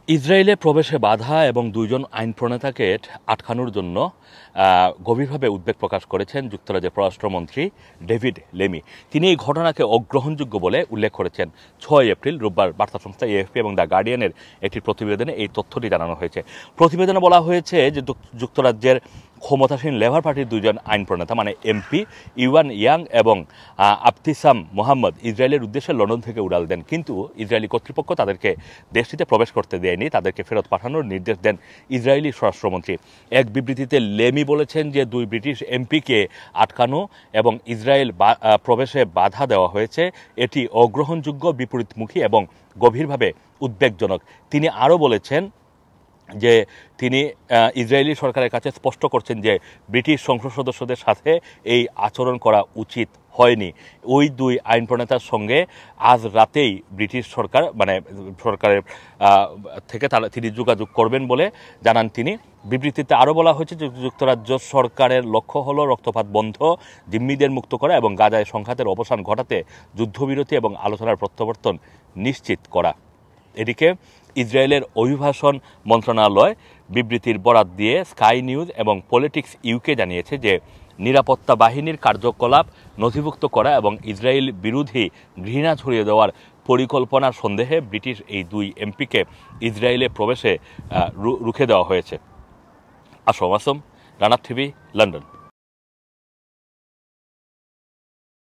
ইসরায়েলে প্রবেশে বাধা এবং দুইজন আইন প্রণেতাকে আটকানোর জন্য গভীরভাবে উদ্বেগ প্রকাশ করেছেন যুক্তরাজ্যের পররাষ্ট্রমন্ত্রী ডেভিড লেমি। তিনি এই ঘটনাকে অগ্রহণযোগ্য বলে উল্লেখ করেছেন। 6 এপ্রিল রোববার বার্তা সংস্থা এএফপি এবং দ্য গার্ডিয়ানের একটি প্রতিবেদনে এই তথ্যটি জানানো হয়েছে। প্রতিবেদনে বলা হয়েছে যে যুক্তরাজ্যের ক্ষমতাসীন লেবার পার্টির দুইজন আইন প্রণেতা মানে এমপি ইওয়ান ইয়াং এবং আবতিসাম মোহাম্মদ ইসরায়েলের উদ্দেশ্যে লন্ডন থেকে উড়াল দেন, কিন্তু ইসরায়েলি কর্তৃপক্ষ তাদেরকে দেশটিতে প্রবেশ করতে দেয়নি, তাদেরকে ফেরত পাঠানোর নির্দেশ দেন ইসরায়েলি স্বরাষ্ট্রমন্ত্রী। এক বিবৃতিতে লেমি বলেছেন যে 2 ব্রিটিশ এমপিকে আটকানো এবং ইসরায়েল প্রবেশে বাধা দেওয়া হয়েছে, এটি অগ্রহণযোগ্য, বিপরীতমুখী এবং গভীরভাবে উদ্বেগজনক। তিনি আরও বলেছেন যে তিনি ইসরায়েলি সরকারের কাছে স্পষ্ট করছেন যে ব্রিটিশ সংসদ সদস্যদের সাথে এই আচরণ করা উচিত হয়নি। ওই 2 আইন প্রণেতার সঙ্গে আজ রাতেই ব্রিটিশ সরকার সরকারের থেকে তিনি যোগাযোগ করবেন বলে জানান তিনি। বিবৃতিতে আরও বলা হয়েছে যে যুক্তরাজ্য সরকারের লক্ষ্য হলো রক্তপাত বন্ধ, জিম্মিদের মুক্ত করা এবং গাজায় সংঘাতের অবসান ঘটাতে যুদ্ধবিরতি এবং আলোচনার প্রত্যাবর্তন নিশ্চিত করা। এদিকে ইসরায়েলের অভিবাসন মন্ত্রণালয় বিবৃতির বরাত দিয়ে স্কাই নিউজ এবং পলিটিক্স ইউকে জানিয়েছে যে নিরাপত্তা বাহিনীর কার্যকলাপ নথিভুক্ত করা এবং ইসরায়েল বিরোধী ঘৃণা ছড়িয়ে দেওয়ার পরিকল্পনার সন্দেহে ব্রিটিশ এই 2 এমপিকে ইসরায়েলে প্রবেশে রুখে দেওয়া হয়েছে। Assam, Rana TV, London.